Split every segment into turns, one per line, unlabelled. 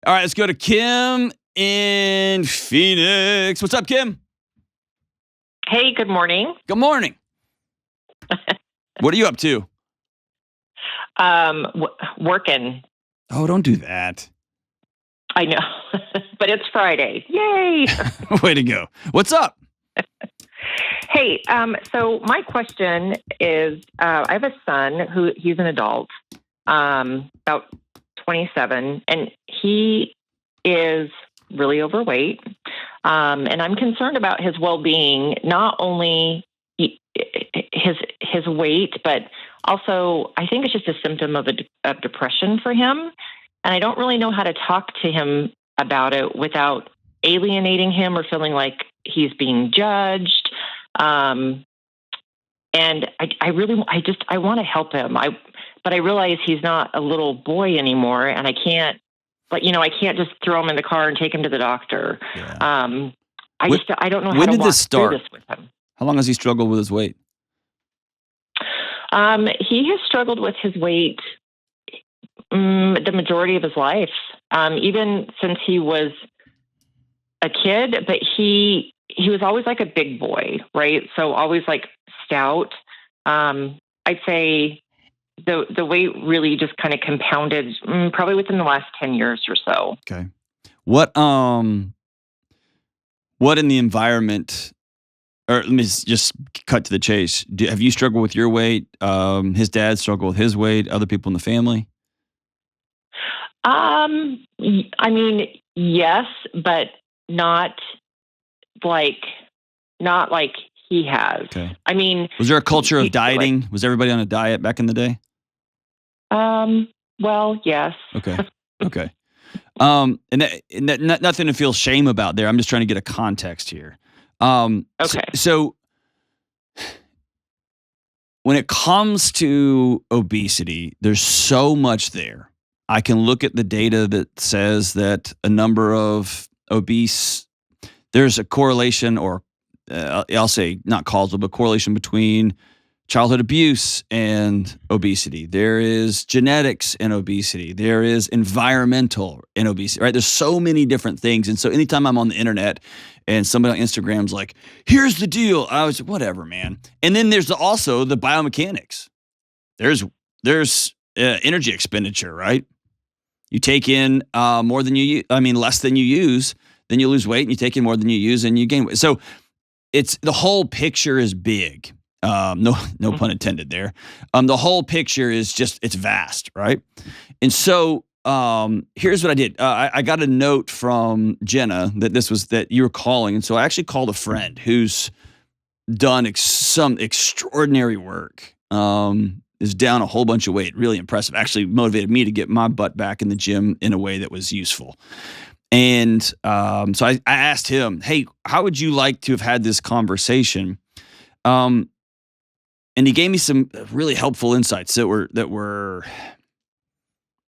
All right, let's go to Kim in Phoenix. What's up, Kim?
Hey, good morning.
Good morning. What are you up to?
Working.
Oh, don't do that.
I know, but it's Friday. Yay!
Way to go. What's up?
Hey, so my question is, I have a son he's an adult, about 27, and he is really overweight. And I'm concerned about his well-being, not only his weight, but also I think it's just a symptom of depression for him. And I don't really know how to talk to him about it without alienating him or feeling like he's being judged. And I want to help him. But I realize he's not a little boy anymore, and I can't just throw him in the car and take him to the doctor.
Yeah.
I don't know how
when
to
did
walk
this start?
through this with him.
How long has he struggled with his weight?
He has struggled with his weight the majority of his life, even since he was a kid. But he was always like a big boy, right? So always like stout. I'd say the weight really just kind of compounded probably within the last 10 years or so.
Okay. What in the environment, or let me just cut to the chase. Have you struggled with your weight? His dad struggled with his weight, other people in the family?
I mean, yes, but not like he has.
Okay.
I mean,
was there a culture of dieting? Was everybody on a diet back in the day?
Well, yes.
Okay. Okay. And nothing to feel shame about there. I'm just trying to get a context here.
Okay.
So when it comes to obesity, there's so much there. I can look at the data that says that a number of obese, there's a correlation, or I'll say not causal, but correlation between childhood abuse and obesity. There is genetics and obesity. There is environmental and obesity, right? There's so many different things. And so anytime I'm on the internet and somebody on Instagram's like, here's the deal, I was whatever, man. And then there's also the biomechanics. There's energy expenditure, right? You take in less than you use, then you lose weight, and you take in more than you use and you gain weight. So it's the whole picture is big. No pun intended there. The whole picture is just, it's vast, right? And so here's what I did. I got a note from Jenna that you were calling. And so I actually called a friend who's done some extraordinary work, is down a whole bunch of weight, really impressive, actually motivated me to get my butt back in the gym in a way that was useful. And so I asked him, hey, how would you like to have had this conversation? And he gave me some really helpful insights that were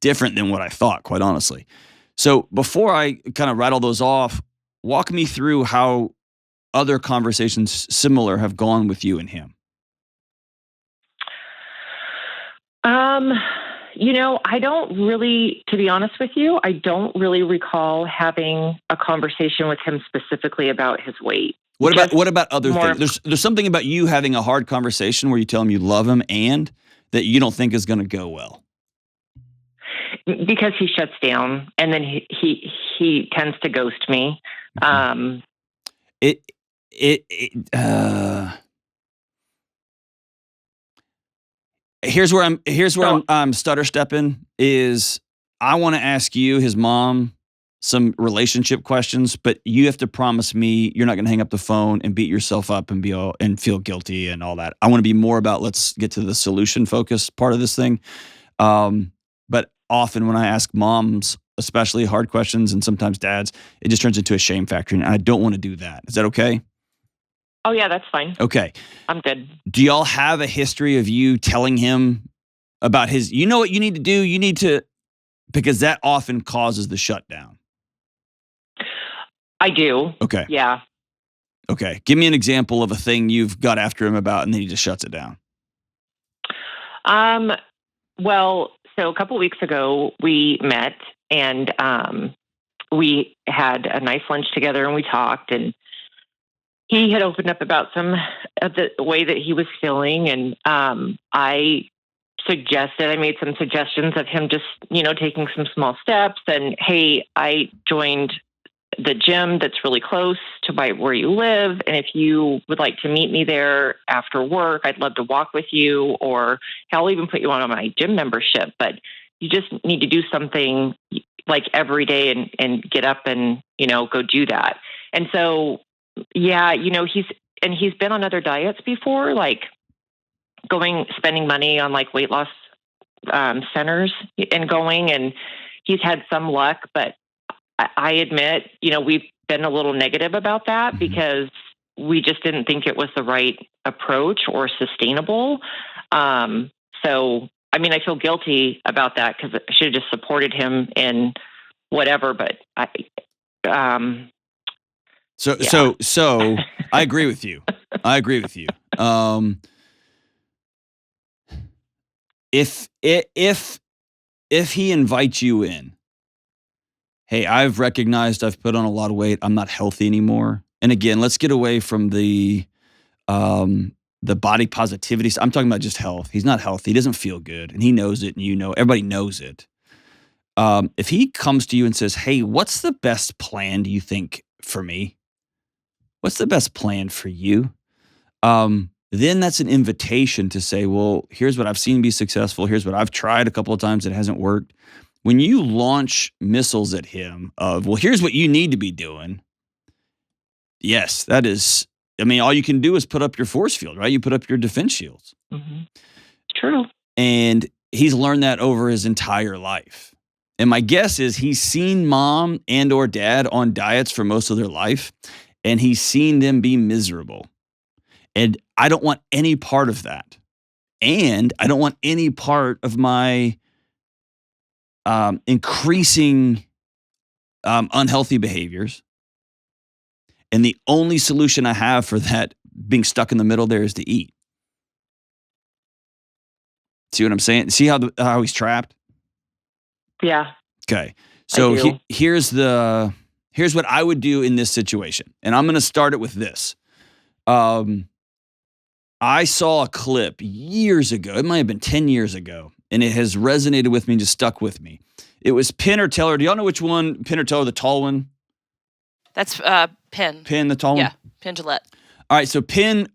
different than what I thought, quite honestly. So before I kind of rattle those off, walk me through how other conversations similar have gone with you and him.
I don't really, to be honest with you, I don't really recall having a conversation with him specifically about his weight.
What about other things? There's something about you having a hard conversation where you tell him you love him and that you don't think is going to go well.
Because he shuts down and then he tends to ghost me.
Here's where I'm stutter stepping is I want to ask you, his mom, some relationship questions, but you have to promise me you're not going to hang up the phone and beat yourself up and and feel guilty and all that. I want to be more about, let's get to the solution focused part of this thing. But often when I ask moms, especially hard questions, and sometimes dads, it just turns into a shame factory, and I don't want to do that. Is that okay?
Oh yeah, that's fine.
Okay.
I'm good.
Do y'all have a history of you telling him about you know what you need to do? Because that often causes the shutdown.
I do.
Okay.
Yeah.
Okay. Give me an example of a thing you've got after him about and then he just shuts it down.
Well, so a couple weeks ago we met and we had a nice lunch together, and we talked, and he had opened up about some of the way that he was feeling, and I made some suggestions of him just, taking some small steps. And hey, I joined the gym that's really close to where you live. And if you would like to meet me there after work, I'd love to walk with you, or I'll even put you on my gym membership. But you just need to do something like every day and get up and, go do that. And so, yeah, he's been on other diets before, like spending money on like weight loss centers and he's had some luck, but I admit, we've been a little negative about that because we just didn't think it was the right approach or sustainable. So, I feel guilty about that because I should have just supported him in whatever, but
So I agree with you. If he invites you in, hey, I've recognized I've put on a lot of weight. I'm not healthy anymore. And again, let's get away from the body positivity. I'm talking about just health. He's not healthy. He doesn't feel good, and he knows it, and everybody knows it. If he comes to you and says, hey, what's the best plan, do you think, for me? What's the best plan for you? Then that's an invitation to say, well, here's what I've seen be successful. Here's what I've tried a couple of times. It hasn't worked. When you launch missiles at him of, well, here's what you need to be doing. Yes, that is, all you can do is put up your force field, right? You put up your defense shields.
Mm-hmm. True.
And he's learned that over his entire life. And my guess is he's seen mom and or dad on diets for most of their life, and he's seen them be miserable. And I don't want any part of that. And I don't want any part of my increasing unhealthy behaviors. And the only solution I have for that being stuck in the middle there is to eat. See what I'm saying? See how he's trapped?
Yeah.
Okay. So here's what I would do in this situation. And I'm going to start it with this. I saw a clip years ago. It might have been 10 years ago. And it has resonated with me and just stuck with me. It was Penn or Teller. Do y'all know which one? Penn or Teller, the tall one?
That's Penn.
Penn, the tall one?
Yeah, Penn Gillette.
All right, so Penn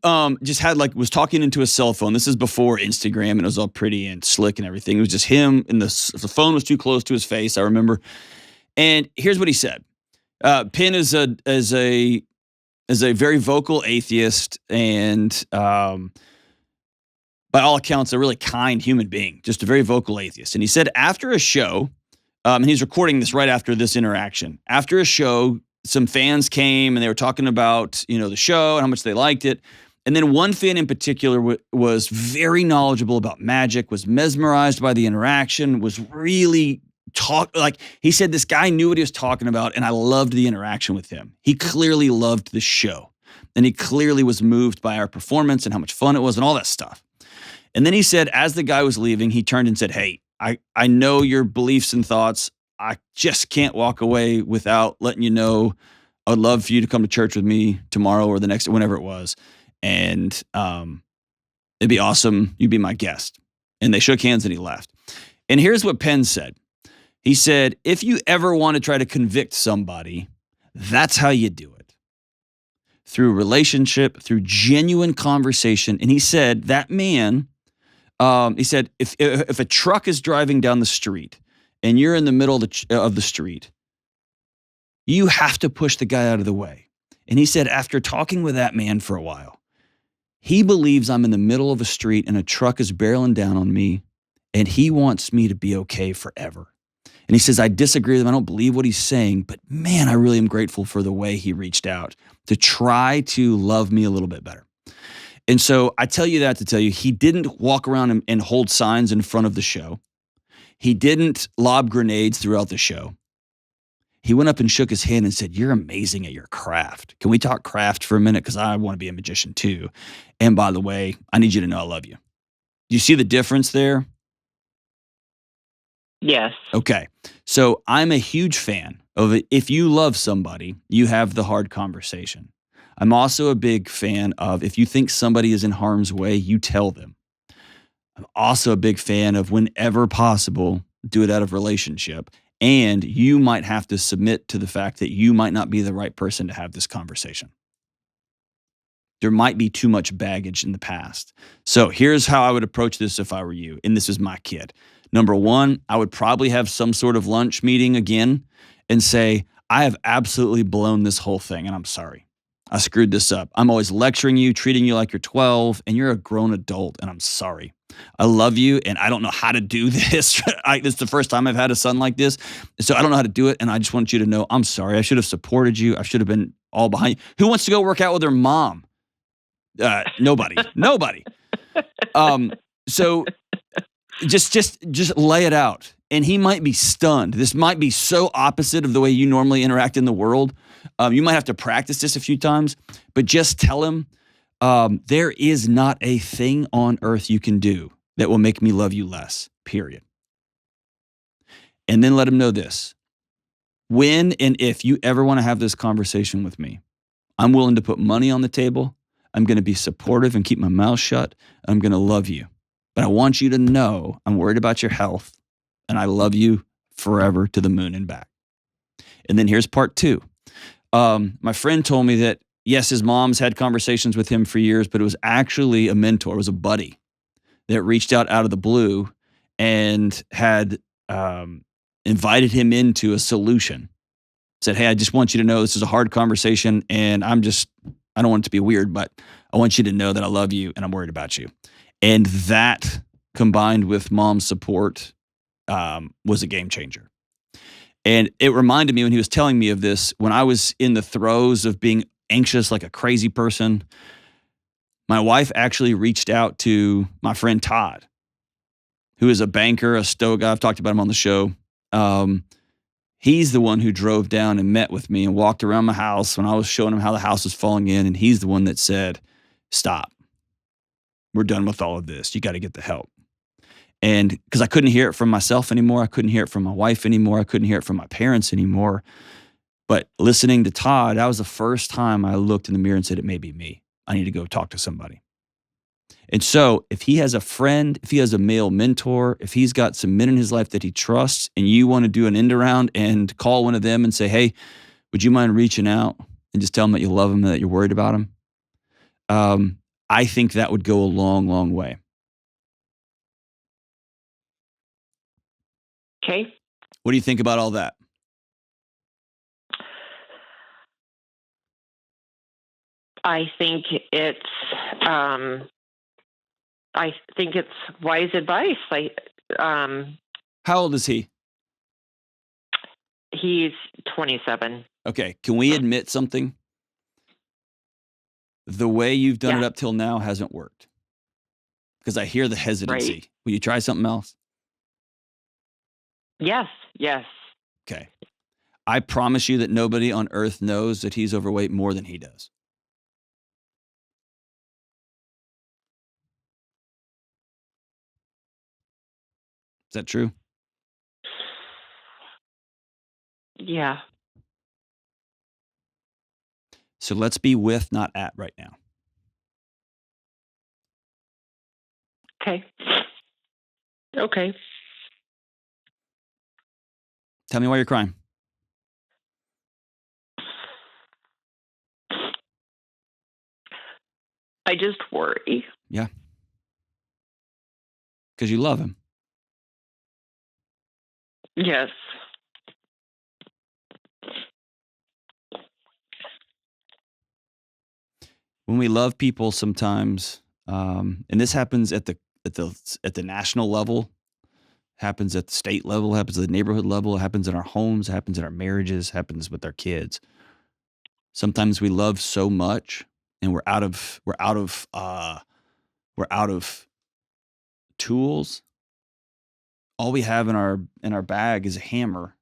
just was talking into a cell phone. This is before Instagram, and it was all pretty and slick and everything. It was just him, and the phone was too close to his face, I remember. And here's what he said. Penn is a very vocal atheist, and by all accounts, a really kind human being, just a very vocal atheist. And he said after a show, and he's recording this right after this interaction. After a show, some fans came and they were talking about, the show and how much they liked it. And then one fan in particular was very knowledgeable about magic, was mesmerized by the interaction, was really he said this guy knew what he was talking about, and I loved the interaction with him. He clearly loved the show, and he clearly was moved by our performance and how much fun it was and all that stuff. And then he said, as the guy was leaving, he turned and said, hey, I know your beliefs and thoughts. I just can't walk away without letting you know I would love for you to come to church with me tomorrow or the next, whenever it was. And it'd be awesome. You'd be my guest. And they shook hands and he left. And here's what Penn said. He said, if you ever want to try to convict somebody, that's how you do it. Through relationship, through genuine conversation. And he said, that man, he said, if a truck is driving down the street and you're in the middle of the street, you have to push the guy out of the way. And he said, after talking with that man for a while, he believes I'm in the middle of a street and a truck is barreling down on me, and he wants me to be okay forever. And he says, I disagree with him. I don't believe what he's saying, but man, I really am grateful for the way he reached out to try to love me a little bit better. And so I tell you that to tell you, he didn't walk around and hold signs in front of the show. He didn't lob grenades throughout the show. He went up and shook his hand and said, you're amazing at your craft. Can we talk craft for a minute? Because I want to be a magician too. And by the way, I need you to know I love you. Do you see the difference there?
Yes.
Okay. So I'm a huge fan of it. If you love somebody, you have the hard conversation. I'm also a big fan of if you think somebody is in harm's way, you tell them. I'm also a big fan of whenever possible, do it out of relationship. And you might have to submit to the fact that you might not be the right person to have this conversation. There might be too much baggage in the past. So here's how I would approach this if I were you, and this is my kid. Number one, I would probably have some sort of lunch meeting again and say, I have absolutely blown this whole thing, and I'm sorry. I screwed this up. I'm always lecturing you, treating you like you're 12, and you're a grown adult, and I'm sorry. I love you, and I don't know how to do this. This is the first time I've had a son like this, so I don't know how to do it, and I just want you to know I'm sorry. I should have supported you. I should have been all behind you. Who wants to go work out with their mom? Nobody. So just lay it out. And he might be stunned. This might be so opposite of the way you normally interact in the world. You might have to practice this a few times, but just tell him there is not a thing on earth you can do that will make me love you less, period. And then let him know this. When and if you ever want to have this conversation with me, I'm willing to put money on the table. I'm going to be supportive and keep my mouth shut. I'm going to love you. But I want you to know I'm worried about your health and I love you forever to the moon and back. And then here's part two. My friend told me that, yes, his mom's had conversations with him for years, but it was actually a mentor, it was a buddy that reached out of the blue and had invited him into a solution. Said, hey, I just want you to know this is a hard conversation and I don't want it to be weird, but I want you to know that I love you and I'm worried about you. And that combined with mom's support was a game changer. And it reminded me when he was telling me of this, when I was in the throes of being anxious like a crazy person, my wife actually reached out to my friend Todd, who is a banker, a stoic guy. I've talked about him on the show. He's the one who drove down and met with me and walked around my house when I was showing him how the house was falling in. And he's the one that said, stop. We're done with all of this. You got to get the help. And because I couldn't hear it from myself anymore. I couldn't hear it from my wife anymore. I couldn't hear it from my parents anymore. But listening to Todd, that was the first time I looked in the mirror and said, it may be me. I need to go talk to somebody. And so if he has a friend, if he has a male mentor, if he's got some men in his life that he trusts and you want to do an end around and call one of them and say, hey, would you mind reaching out and just tell him that you love him and that you're worried about him? I think that would go a long, long way.
Okay.
What do you think about all that?
I think it's wise advice.
How old is he?
He's 27.
Okay. Can we admit something? The way you've done it
Yeah.
up till now hasn't worked. Because I hear the hesitancy.
Right.
Will you try something else?
Yes.
Okay. I promise you that nobody on earth knows that he's overweight more than he does. Is that true?
Yeah.
So let's be with, not at right now.
Okay.
Tell me why you're crying.
I just worry.
Yeah. Because you love him.
Yes.
When we love people sometimes, and this happens at the national level, happens at the state level, happens at the neighborhood level, it happens in our homes, it happens in our marriages, it happens with our kids. Sometimes we love so much and we're out of tools. All we have in our bag is a hammer.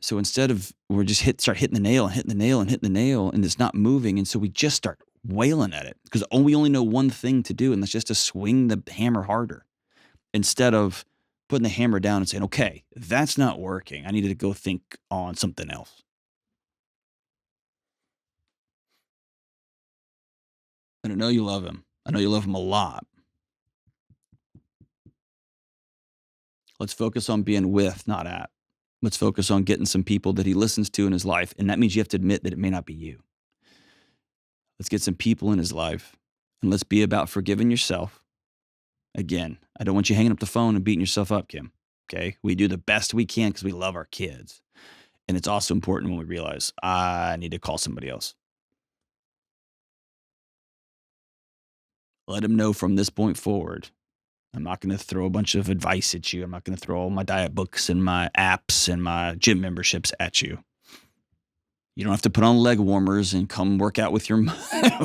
So instead of we're just start hitting the nail and hitting the nail and hitting the nail and it's not moving, and so we just start wailing at it because we only know one thing to do, and that's just to swing the hammer harder. instead of putting the hammer down and saying, okay, that's not working. I needed to go think on something else. And I know you love him. I know you love him a lot. Let's focus on being with, not at. Let's focus on getting some people that he listens to in his life. And that means you have to admit that it may not be you. Let's get some people in his life. And let's be about forgiving yourself. Again, I don't want you hanging up the phone and beating yourself up, Kim. Okay? We do the best we can because we love our kids. And it's also important when we realize, I need to call somebody else. Let him know from this point forward, I'm not going to throw a bunch of advice at you. I'm not going to throw all my diet books and my apps and my gym memberships at you. You don't have to put on leg warmers and come work out with your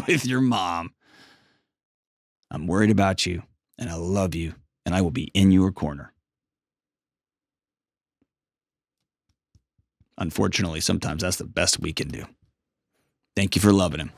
with your mom. I'm worried about you, and I love you, and I will be in your corner. Unfortunately, sometimes that's the best we can do. Thank you for loving him.